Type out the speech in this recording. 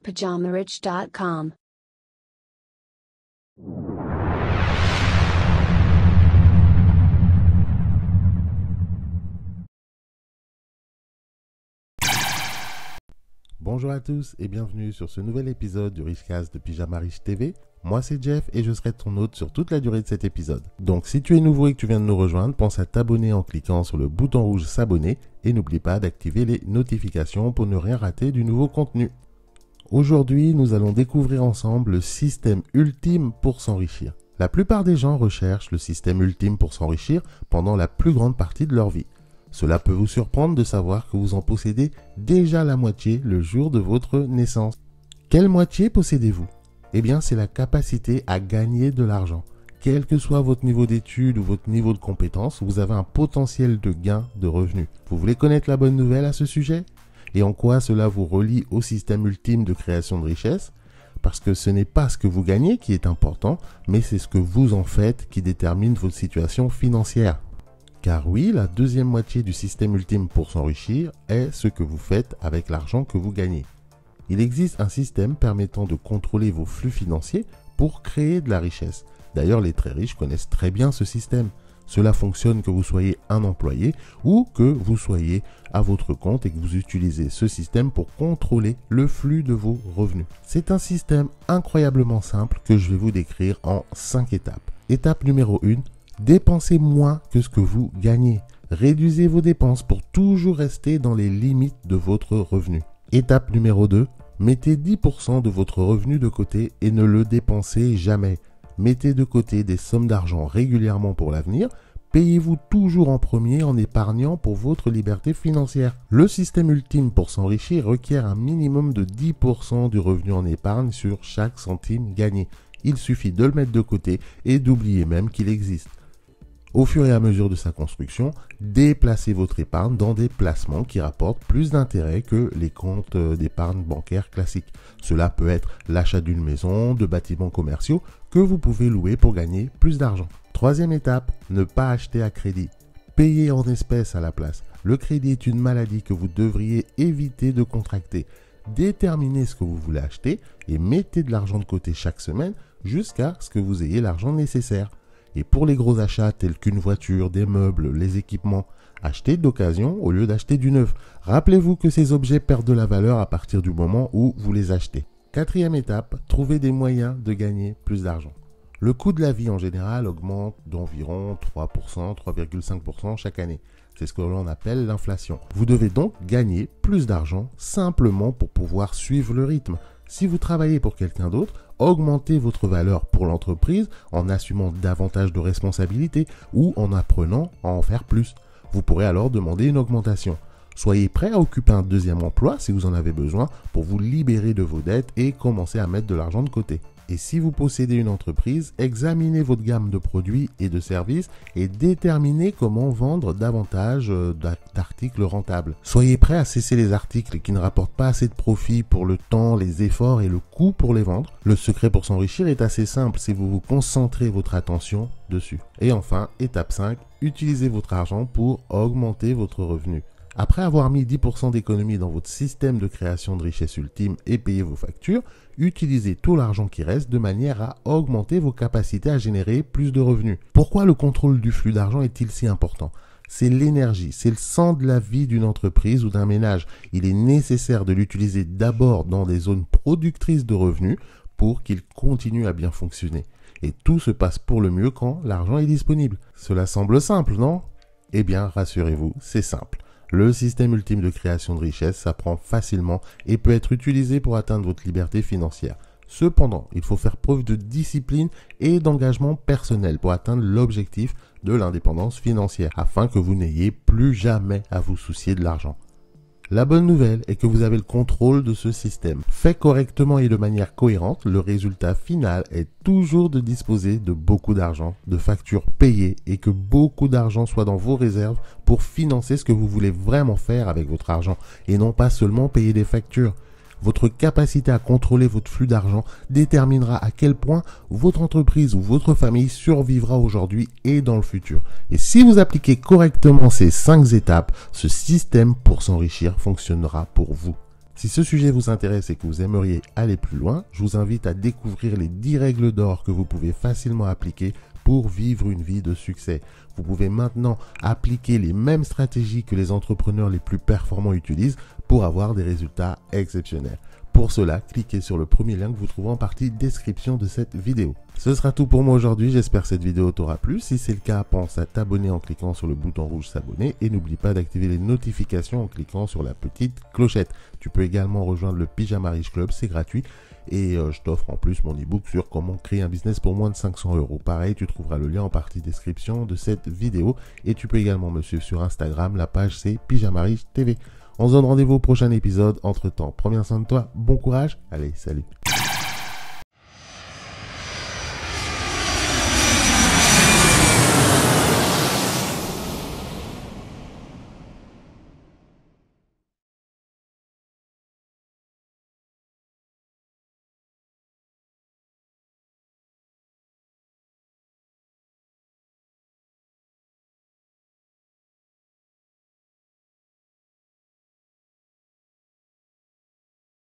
PajamaRich.com. Bonjour à tous et bienvenue sur ce nouvel épisode du Richcast de Pyjama Rich TV. Moi c'est Jeff et je serai ton hôte sur toute la durée de cet épisode. Donc si tu es nouveau et que tu viens de nous rejoindre, pense à t'abonner en cliquant sur le bouton rouge s'abonner et n'oublie pas d'activer les notifications pour ne rien rater du nouveau contenu. Aujourd'hui, nous allons découvrir ensemble le système ultime pour s'enrichir. La plupart des gens recherchent le système ultime pour s'enrichir pendant la plus grande partie de leur vie. Cela peut vous surprendre de savoir que vous en possédez déjà la moitié le jour de votre naissance. Quelle moitié possédez-vous ? Eh bien, c'est la capacité à gagner de l'argent. Quel que soit votre niveau d'études ou votre niveau de compétence, vous avez un potentiel de gain de revenus. Vous voulez connaître la bonne nouvelle à ce sujet ? Et en quoi cela vous relie au système ultime de création de richesse ? Parce que ce n'est pas ce que vous gagnez qui est important, mais c'est ce que vous en faites qui détermine votre situation financière. Car oui, la deuxième moitié du système ultime pour s'enrichir est ce que vous faites avec l'argent que vous gagnez. Il existe un système permettant de contrôler vos flux financiers pour créer de la richesse. D'ailleurs, les très riches connaissent très bien ce système. Cela fonctionne que vous soyez un employé ou que vous soyez à votre compte et que vous utilisez ce système pour contrôler le flux de vos revenus. C'est un système incroyablement simple que je vais vous décrire en 5 étapes. Étape numéro 1, dépensez moins que ce que vous gagnez. Réduisez vos dépenses pour toujours rester dans les limites de votre revenu. Étape numéro 2, mettez 10% de votre revenu de côté et ne le dépensez jamais. Mettez de côté des sommes d'argent régulièrement pour l'avenir. Payez-vous toujours en premier en épargnant pour votre liberté financière. Le système ultime pour s'enrichir requiert un minimum de 10% du revenu en épargne sur chaque centime gagné. Il suffit de le mettre de côté et d'oublier même qu'il existe. Au fur et à mesure de sa construction, déplacez votre épargne dans des placements qui rapportent plus d'intérêt que les comptes d'épargne bancaire classiques. Cela peut être l'achat d'une maison, de bâtiments commerciaux que vous pouvez louer pour gagner plus d'argent. Troisième étape, ne pas acheter à crédit. Payez en espèces à la place. Le crédit est une maladie que vous devriez éviter de contracter. Déterminez ce que vous voulez acheter et mettez de l'argent de côté chaque semaine jusqu'à ce que vous ayez l'argent nécessaire. Et pour les gros achats tels qu'une voiture, des meubles, les équipements, achetez d'occasion au lieu d'acheter du neuf. Rappelez-vous que ces objets perdent de la valeur à partir du moment où vous les achetez. Quatrième étape, trouvez des moyens de gagner plus d'argent. Le coût de la vie en général augmente d'environ 3%, 3,5% chaque année. C'est ce que l'on appelle l'inflation. Vous devez donc gagner plus d'argent simplement pour pouvoir suivre le rythme. Si vous travaillez pour quelqu'un d'autre, augmentez votre valeur pour l'entreprise en assumant davantage de responsabilités ou en apprenant à en faire plus. Vous pourrez alors demander une augmentation. Soyez prêt à occuper un deuxième emploi si vous en avez besoin pour vous libérer de vos dettes et commencer à mettre de l'argent de côté. Et si vous possédez une entreprise, examinez votre gamme de produits et de services et déterminez comment vendre davantage d'articles rentables. Soyez prêt à cesser les articles qui ne rapportent pas assez de profit pour le temps, les efforts et le coût pour les vendre. Le secret pour s'enrichir est assez simple si vous vous concentrez votre attention dessus. Et enfin, étape 5, utilisez votre argent pour augmenter votre revenu. Après avoir mis 10% d'économie dans votre système de création de richesse ultime et payé vos factures, utilisez tout l'argent qui reste de manière à augmenter vos capacités à générer plus de revenus. Pourquoi le contrôle du flux d'argent est-il si important ? C'est l'énergie, c'est le sang de la vie d'une entreprise ou d'un ménage. Il est nécessaire de l'utiliser d'abord dans des zones productrices de revenus pour qu'il continue à bien fonctionner. Et tout se passe pour le mieux quand l'argent est disponible. Cela semble simple, non ? Eh bien, rassurez-vous, c'est simple. Le système ultime de création de richesse s'apprend facilement et peut être utilisé pour atteindre votre liberté financière. Cependant, il faut faire preuve de discipline et d'engagement personnel pour atteindre l'objectif de l'indépendance financière afin que vous n'ayez plus jamais à vous soucier de l'argent. La bonne nouvelle est que vous avez le contrôle de ce système. Fait correctement et de manière cohérente, le résultat final est toujours de disposer de beaucoup d'argent, de factures payées et que beaucoup d'argent soit dans vos réserves pour financer ce que vous voulez vraiment faire avec votre argent et non pas seulement payer des factures. Votre capacité à contrôler votre flux d'argent déterminera à quel point votre entreprise ou votre famille survivra aujourd'hui et dans le futur. Et si vous appliquez correctement ces 5 étapes, ce système pour s'enrichir fonctionnera pour vous. Si ce sujet vous intéresse et que vous aimeriez aller plus loin, je vous invite à découvrir les 10 règles d'or que vous pouvez facilement appliquer pour vivre une vie de succès. Vous pouvez maintenant appliquer les mêmes stratégies que les entrepreneurs les plus performants utilisent pour avoir des résultats exceptionnels. Pour cela, cliquez sur le premier lien que vous trouvez en partie description de cette vidéo. Ce sera tout pour moi aujourd'hui, j'espère que cette vidéo t'aura plu. Si c'est le cas, pense à t'abonner en cliquant sur le bouton rouge s'abonner et n'oublie pas d'activer les notifications en cliquant sur la petite clochette. Tu peux également rejoindre le Pyjama Riche Club, c'est gratuit. Et je t'offre en plus mon ebook sur comment créer un business pour moins de 500 €. Pareil, tu trouveras le lien en partie description de cette vidéo. Et tu peux également me suivre sur Instagram, la page c'est Pyjama Riche TV. On se donne rendez-vous au prochain épisode. Entre temps, prends bien soin de toi, bon courage, allez, salut.